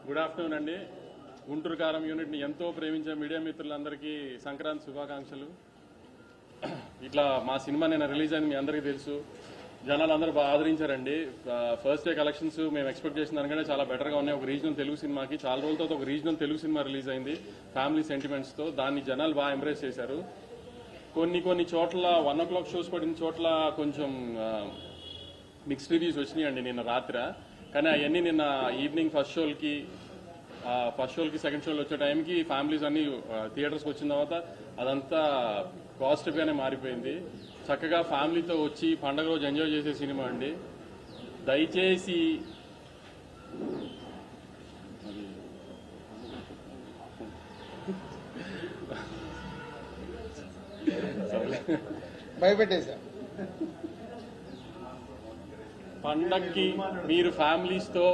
Good afternoon అండి. గుంటూరు కారం యూనిట్ని ఎంతో ప్రేమించే మీడియా మిత్రులందరికీ సంక్రాంతి శుభాకాంక్షలు. ఇట్లా మా సినిమా నిన్న రిలీజ్ అయింది, మీ అందరికీ తెలుసు. జనాలు అందరూ బాగా ఆదరించారండి. ఫస్ట్ డే కలెక్షన్స్ మేము ఎక్స్పెక్ట్ చేసిన దానికంటే చాలా బెటర్గా ఉన్నాయి. ఒక రీజనల్ తెలుగు సినిమాకి చాలా రోజులతో ఒక రీజనల్ తెలుగు సినిమా రిలీజ్ అయింది ఫ్యామిలీ సెంటిమెంట్స్తో. దాన్ని జనాలు బాగా ఎంబ్రేస్ చేశారు. కొన్ని చోట్ల 1 o'clock షోస్ పడిన చోట్ల కొంచెం మిక్స్డ్ రివ్యూస్ వచ్చినాయండి నిన్న రాత్రి. కానీ అవన్నీ నిన్న ఈవినింగ్ ఫస్ట్ షోలకి సెకండ్ షోలు వచ్చే టైంకి ఫ్యామిలీస్ అన్ని థియేటర్స్కి వచ్చిన తర్వాత అదంతా పాజిటివ్గానే మారిపోయింది. చక్కగా ఫ్యామిలీతో వచ్చి పండగ రోజు ఎంజాయ్ చేసే సినిమా అండి. దయచేసి భయపెట్టేశా. పండక్కి మీరు ఫ్యామిలీస్తో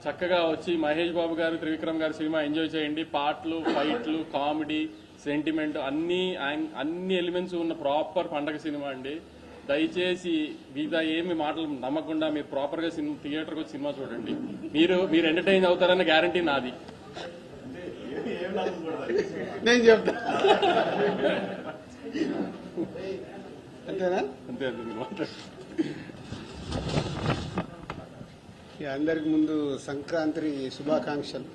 చక్కగా వచ్చి మహేష్ బాబు గారు, త్రివిక్రమ్ గారి సినిమా ఎంజాయ్ చేయండి. పాటలు, ఫైట్లు, కామెడీ, సెంటిమెంట్ అన్ని ఎలిమెంట్స్ ఉన్న ప్రాపర్ పండగ సినిమా అండి. దయచేసి మిగతా ఏమి మాటలు నమ్మకుండా మీరు ప్రాపర్గా థియేటర్కి వచ్చి సినిమా చూడండి. మీరు ఎంటర్టైన్ అవుతారన్న గ్యారంటీ నాది. నేను చెప్తా అంతేనా? అంతే మీరు మాట్లాడు. అందరికి ముందు సంక్రాంతి శుభాకాంక్షలు.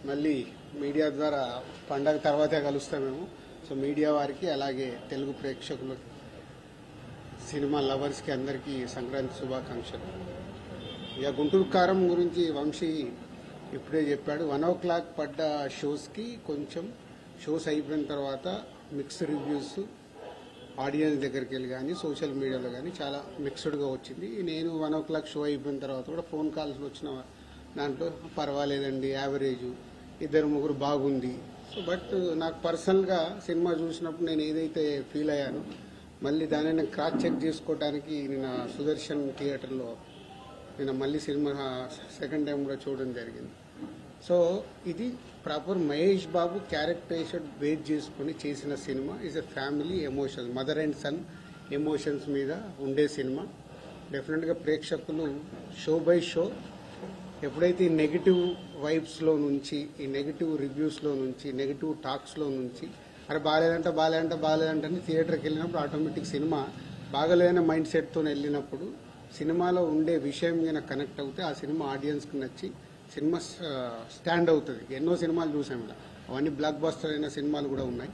మళ్ళీ మీడియా ద్వారా పండగ తర్వాతే కలుస్తామేమో. సో మీడియా వారికి, అలాగే తెలుగు ప్రేక్షకులు, సినిమా లవర్స్కి అందరికీ సంక్రాంతి శుభాకాంక్షలు. ఇక గుంటూరు కారం గురించి వంశీ ఇప్పుడే చెప్పాడు. 1 o'clock పడ్డ షోస్కి కొంచెం షోస్ అయిపోయిన తర్వాత మిక్స్డ్ రివ్యూస్ ఆడియన్స్ దగ్గరికి వెళ్ళి కానీ సోషల్ మీడియాలో కానీ చాలా మిక్స్డ్గా వచ్చింది. నేను 1 o'clock షో అయిపోయిన తర్వాత కూడా ఫోన్ కాల్స్ వచ్చిన దాంట్లో పర్వాలేదండి, యావరేజ్, 2-3 బాగుంది. సో బట్ నాకు పర్సనల్గా సినిమా చూసినప్పుడు నేను ఏదైతే ఫీల్ అయ్యానో మళ్ళీ దాన్ని నేను క్రాస్ చెక్ చేసుకోవడానికి నిన్న సుదర్శన్ థియేటర్లో నిన్న మళ్ళీ సినిమా సెకండ్ టైం కూడా చూడడం జరిగింది. సో ఇది proper Mahesh Babu characterization base చేసుకుని చేసిన సినిమా. Is a family emotions, mother and son emotions మీద ఉండే సినిమా. డెఫినెట్గా ప్రేక్షకులు షో బై షో ఎప్పుడైతే ఈ నెగిటివ్ వైబ్స్లో నుంచి, ఈ నెగిటివ్ రివ్యూస్లో నుంచి, నెగిటివ్ టాక్స్లో నుంచి అరే బాగాలేదంటే అని థియేటర్కి వెళ్ళినప్పుడు ఆటోమేటిక్ సినిమా బాగలేదనే మైండ్ సెట్తో వెళ్ళినప్పుడు సినిమాలో ఉండే విషయం మీద కనెక్ట్ అవుతే ఆ సినిమా ఆడియన్స్కి నచ్చి సినిమా స్టాండ్ అవుతుంది. ఎన్నో సినిమాలు చూసాం ఇలా, అవన్నీ బ్లాక్ బస్టర్ అయిన సినిమాలు కూడా ఉన్నాయి.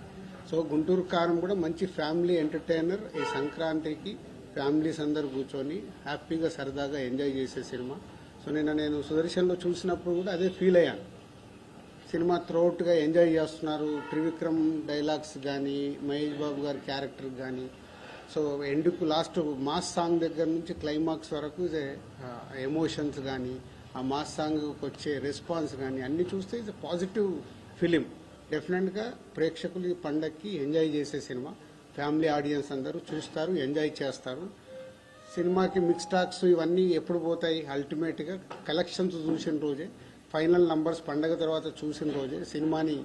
సో గుంటూరు కారం కూడా మంచి ఫ్యామిలీ ఎంటర్టైనర్. ఈ సంక్రాంతికి ఫ్యామిలీస్ అందరూ కూర్చొని హ్యాపీగా సరదాగా ఎంజాయ్ చేసే సినిమా. సో నేను సుదర్శన్లో చూసినప్పుడు కూడా అదే ఫీల్ అయ్యాను. సినిమా త్రూఅవుట్గా ఎంజాయ్ చేస్తున్నారు. త్రివిక్రమ్ డైలాగ్స్ కానీ, మహేష్ బాబు గారి క్యారెక్టర్ కానీ, సో ఎండుకు లాస్ట్ మాస్ సాంగ్ దగ్గర నుంచి క్లైమాక్స్ వరకు ఎమోషన్స్ కానీ, ఆ మాస్ సాంగ్కి వచ్చే రెస్పాన్స్ కానీ అన్ని చూస్తే ఇది పాజిటివ్ ఫిలిం. డెఫినెట్గా ప్రేక్షకులు ఈ పండగకి ఎంజాయ్ చేసే సినిమా. ఫ్యామిలీ ఆడియన్స్ అందరూ చూస్తారు, ఎంజాయ్ చేస్తారు. సినిమాకి మిక్స్ టాక్స్ ఇవన్నీ ఎప్పుడు పోతాయి? అల్టిమేట్గా కలెక్షన్స్ చూసిన రోజే, ఫైనల్ నంబర్స్ పండగ తర్వాత చూసిన రోజే సినిమాని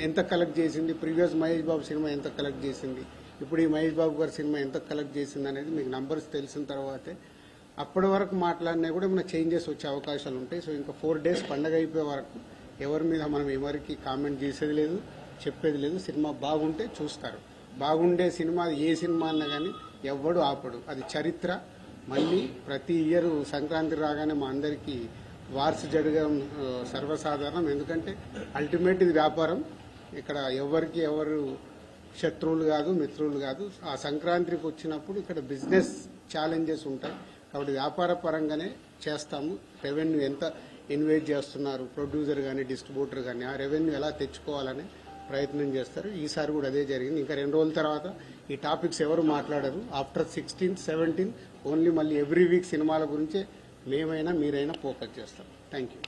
ఎంత కలెక్ట్ చేసింది, ప్రీవియస్ మహేష్ బాబు సినిమా ఎంత కలెక్ట్ చేసింది, ఇప్పుడు ఈ మహేష్ బాబు గారి సినిమా ఎంత కలెక్ట్ చేసింది అనేది మీకు నంబర్స్ తెలిసిన తర్వాతే అప్పటి వరకు మాట్లాడినా కూడా ఏమైనా చేంజెస్ వచ్చే అవకాశాలు ఉంటాయి. సో ఇంకా 4 days పండగ అయిపోయే వరకు ఎవరి మీద మనం ఎవరికి కామెంట్ చేసేది లేదు, చెప్పేది లేదు. సినిమా బాగుంటే చూస్తారు. బాగుండే సినిమా ఏ సినిమా అన్నా కానీ ఎవ్వడు ఆపడు, అది చరిత్ర. మళ్ళీ ప్రతి ఇయర్ సంక్రాంతి రాగానే మా అందరికీ వార్స్ జరగడం సర్వసాధారణం. ఎందుకంటే అల్టిమేట్ ఇది వ్యాపారం. ఇక్కడ ఎవరు శత్రువులు కాదు, మిత్రులు కాదు. ఆ సంక్రాంతికి వచ్చినప్పుడు ఇక్కడ బిజినెస్ ఛాలెంజెస్ ఉంటాయి కాబట్టి వ్యాపార పరంగానే చేస్తాము. రెవెన్యూ ఎంత ఇన్వెస్ట్ చేస్తున్నారు ప్రొడ్యూసర్ కానీ డిస్ట్రిబ్యూటర్ కానీ, ఆ రెవెన్యూ ఎలా తెచ్చుకోవాలని ప్రయత్నం చేస్తారు. ఈసారి కూడా అదే జరిగింది. ఇంకా 2 రోజుల తర్వాత ఈ టాపిక్స్ ఎవరు మాట్లాడరు. ఆఫ్టర్ 16th, 17th ఓన్లీ మళ్ళీ ఎవ్రీ వీక్ సినిమాల గురించే మేమైనా మీరైనా ఫోకస్ చేస్తాం. Thank you.